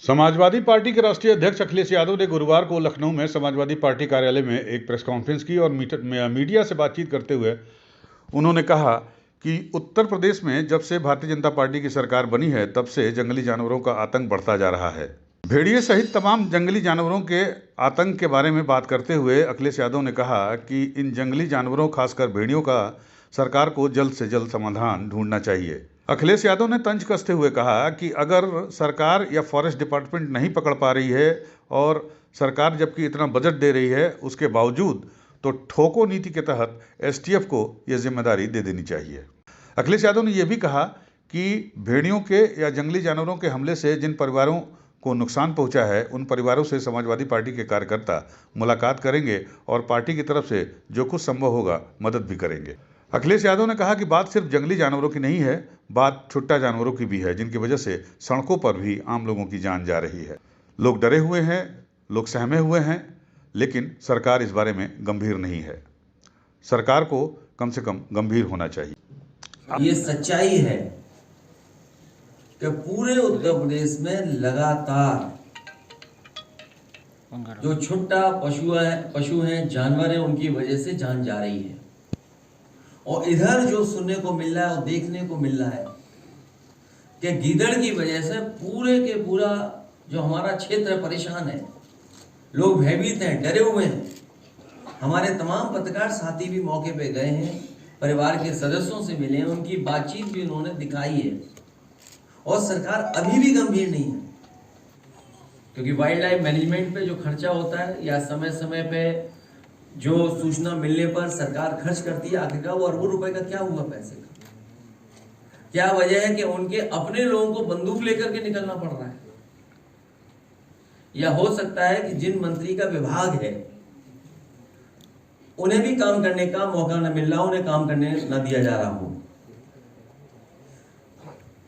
Samajwadi party के राष्ट्रीय अध्यक्ष अखिलेश यादव ने गुरुवार को लखनऊ में समाजवादी पार्टी कार्यालय में एक प्रेस कॉन्फ्रेंस की और मीडिया से बातचीत करते हुए उन्होंने कहा कि उत्तर प्रदेश में जब से भारतीय जनता पार्टी की सरकार बनी है तब से जंगली जानवरों का आतंक बढ़ता जा रहा है। भेड़िए सहित तमाम जंगली जानवरों के आतंक के बारे में बात करते हुए अखिलेश यादव ने कहा कि इन जंगली जानवरों, खासकर भेड़ियों का सरकार को जल्द से जल्द समाधान ढूंढना चाहिए। अखिलेश यादव ने तंज कसते हुए कहा कि अगर सरकार या फॉरेस्ट डिपार्टमेंट नहीं पकड़ पा रही है और सरकार जबकि इतना बजट दे रही है उसके बावजूद, तो ठोको नीति के तहत एसटीएफ को यह जिम्मेदारी दे देनी चाहिए। अखिलेश यादव ने यह भी कहा कि भेड़ियों के या जंगली जानवरों के हमले से जिन परिवारों को नुकसान पहुंचा है उन परिवारों से समाजवादी पार्टी के कार्यकर्ता मुलाकात करेंगे और पार्टी की तरफ से जो कुछ संभव होगा मदद भी करेंगे। अखिलेश यादव ने कहा कि बात सिर्फ जंगली जानवरों की नहीं है, बात छुट्टा जानवरों की भी है, जिनकी वजह से सड़कों पर भी आम लोगों की जान जा रही है। लोग डरे हुए हैं, लोग सहमे हुए हैं, लेकिन सरकार इस बारे में गंभीर नहीं है। सरकार को कम से कम गंभीर होना चाहिए। ये सच्चाई है कि पूरे उत्तर प्रदेश में लगातार जो छुट्टा पशु हैं, जानवर हैं, उनकी वजह से जान जा रही है। और इधर जो सुनने को मिल रहा है और देखने को मिल रहा है कि गीदड़ की वजह से पूरे के पूरा जो हमारा क्षेत्र परेशान है, लोग भयभीत हैं, डरे हुए हैं। हमारे तमाम पत्रकार साथी भी मौके पे गए हैं, परिवार के सदस्यों से मिले हैं, उनकी बातचीत भी उन्होंने दिखाई है। और सरकार अभी भी गंभीर नहीं है, क्योंकि वाइल्ड लाइफ मैनेजमेंट पे जो खर्चा होता है या समय समय पे जो सूचना मिलने पर सरकार खर्च करती है, आखिरकार वो अरबों रुपए का क्या हुआ पैसे का? क्या वजह है कि उनके अपने लोगों को बंदूक लेकर के निकलना पड़ रहा है? या हो सकता है कि जिन मंत्री का विभाग है उन्हें भी काम करने का मौका न मिल रहा, उन्हें काम करने न दिया जा रहा हो।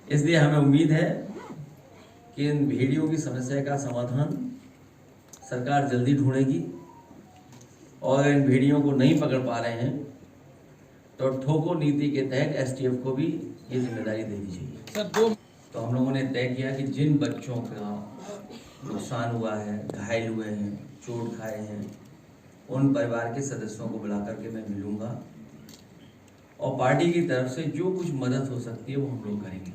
इसलिए हमें उम्मीद है कि इन भेड़ियों की समस्या का समाधान सरकार जल्दी ढूंढेगी और इन भेड़ियों को नहीं पकड़ पा रहे हैं तो ठोको नीति के तहत एसटीएफ को भी ये जिम्मेदारी दे दी जाएगी। तो हम लोगों ने तय किया कि जिन बच्चों का नुकसान हुआ है, घायल हुए हैं, चोट खाए हैं, उन परिवार के सदस्यों को बुला करके मैं मिलूंगा और पार्टी की तरफ से जो कुछ मदद हो सकती है वो हम लोग करेंगे।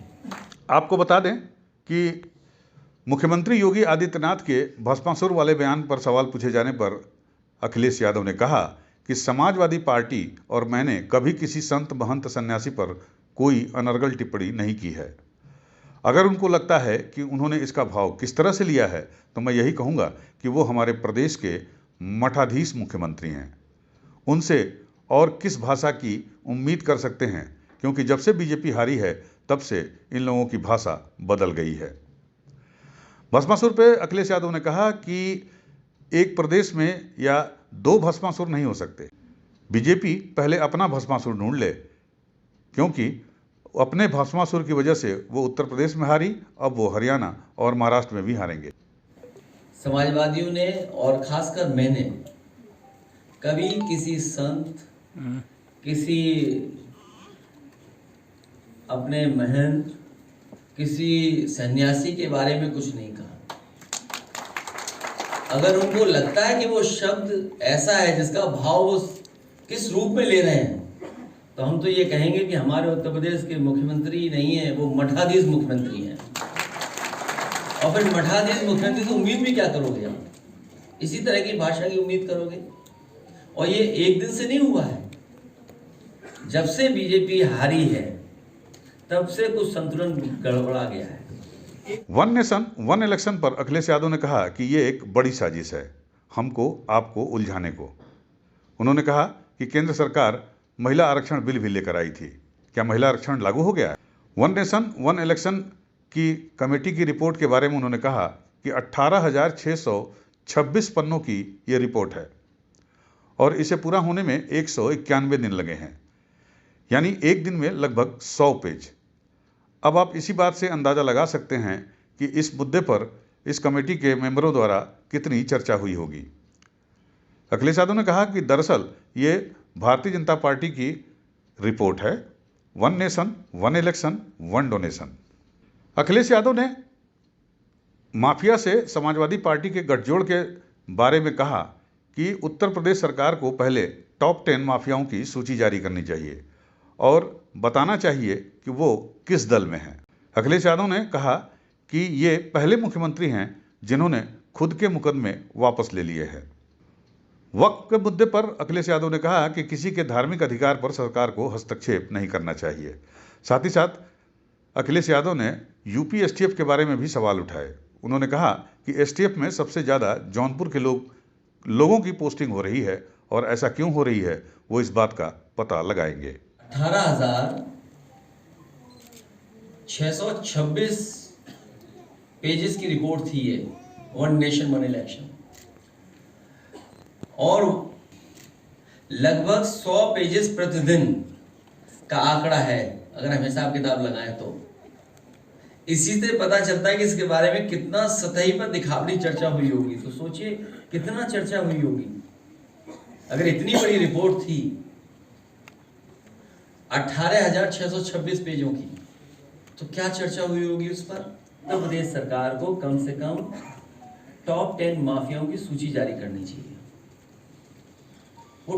आपको बता दें कि मुख्यमंत्री योगी आदित्यनाथ के भस्मासुर वाले बयान पर सवाल पूछे जाने पर अखिलेश यादव ने कहा कि समाजवादी पार्टी और मैंने कभी किसी संत, महंत, सन्यासी पर कोई अनर्गल टिप्पणी नहीं की है। अगर उनको लगता है कि उन्होंने इसका भाव किस तरह से लिया है तो मैं यही कहूँगा कि वो हमारे प्रदेश के मठाधीश मुख्यमंत्री हैं। उनसे और किस भाषा की उम्मीद कर सकते हैं, क्योंकि जब से बीजेपी हारी है तब से इन लोगों की भाषा बदल गई है। भस्मासुर पे अखिलेश यादव ने कहा कि एक प्रदेश में या दो भस्मासुर नहीं हो सकते। बीजेपी पहले अपना भस्मासुर ढूंढ ले, क्योंकि अपने भस्मासुर की वजह से वो उत्तर प्रदेश में हारी, अब वो हरियाणा और महाराष्ट्र में भी हारेंगे। समाजवादियों ने और खासकर मैंने कभी किसी संत, किसी अपने महंत, किसी सन्यासी के बारे में कुछ नहीं कहा। अगर उनको लगता है कि वो शब्द ऐसा है जिसका भाव वो किस रूप में ले रहे हैं, तो हम तो ये कहेंगे कि हमारे उत्तर प्रदेश के मुख्यमंत्री नहीं है, वो मठाधीश मुख्यमंत्री हैं। और फिर मठाधीश मुख्यमंत्री से उम्मीद भी क्या करोगे आप? इसी तरह की भाषा की उम्मीद करोगे? और ये एक दिन से नहीं हुआ है। जब से बीजेपी हारी है तब से कुछ संतुलन गड़बड़ा गया है। वन नेशन वन इलेक्शन पर अखिलेश यादव ने कहा कि ये एक बड़ी साजिश है हमको आपको उलझाने को। उन्होंने कहा कि केंद्र सरकार महिला आरक्षण बिल भी लेकर आई थी। क्या महिला आरक्षण लागू हो गया है? वन नेशन वन इलेक्शन की कमेटी की रिपोर्ट के बारे में उन्होंने कहा कि 18,626 पन्नों की ये रिपोर्ट है और इसे पूरा होने में 191 दिन लगे हैं, यानी एक दिन में लगभग 100 पेज। अब आप इसी बात से अंदाजा लगा सकते हैं कि इस मुद्दे पर इस कमेटी के मेंबरों द्वारा कितनी चर्चा हुई होगी। अखिलेश यादव ने कहा कि दरअसल ये भारतीय जनता पार्टी की रिपोर्ट है, one nation one election one donation. Akhilesh Yadav ने माफिया से समाजवादी पार्टी के गठजोड़ के बारे में कहा कि उत्तर प्रदेश सरकार को पहले टॉप 10 माफियाओं की सूची जारी करनी चाहिए और बताना चाहिए कि वो किस दल में हैं। अखिलेश यादव ने कहा कि ये पहले मुख्यमंत्री हैं जिन्होंने खुद के मुकदमे वापस ले लिए हैं। वक्फ के मुद्दे पर अखिलेश यादव ने कहा कि किसी के धार्मिक अधिकार पर सरकार को हस्तक्षेप नहीं करना चाहिए। साथ ही साथ अखिलेश यादव ने यूपी एसटीएफ के बारे में भी सवाल उठाए। उन्होंने कहा कि एसटीएफ में सबसे ज्यादा जौनपुर के लोगों की पोस्टिंग हो रही है और ऐसा क्यों हो रही है वो इस बात का पता लगाएंगे। 18,626 पेजेस की रिपोर्ट थी ये, वन नेशन वन इलेक्शन, और लगभग 100 पेजेस प्रतिदिन का आंकड़ा है अगर हम हिसाब किताब लगाएं तो। इसी से पता चलता है कि इसके बारे में कितना सतही पर दिखावटी चर्चा हुई होगी। तो सोचिए कितना चर्चा हुई होगी अगर इतनी बड़ी रिपोर्ट थी 18,626 पेजों की, तो क्या चर्चा हुई होगी उस पर। उत्तर प्रदेश सरकार को कम से कम टॉप 10 माफियाओं की सूची जारी करनी चाहिए। वो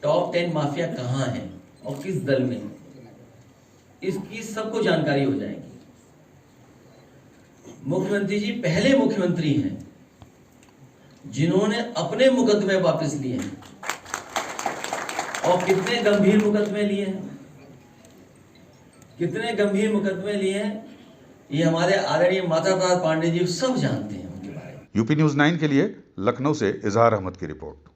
टॉप 10 माफिया कहाँ हैं और किस दल में, इसकी सबको जानकारी हो जाएगी। मुख्यमंत्री जी पहले मुख्यमंत्री हैं जिन्होंने अपने मुकदमे वापस लिए हैं, और कितने गंभीर मुकदमे लिए हैं, कितने गंभीर मुकदमे लिए हैं, ये हमारे आदरणीय माता प्रसाद पांडे जी सब जानते हैं उनके बारे में। यूपी न्यूज़ 9 के लिए लखनऊ से इजहार अहमद की रिपोर्ट।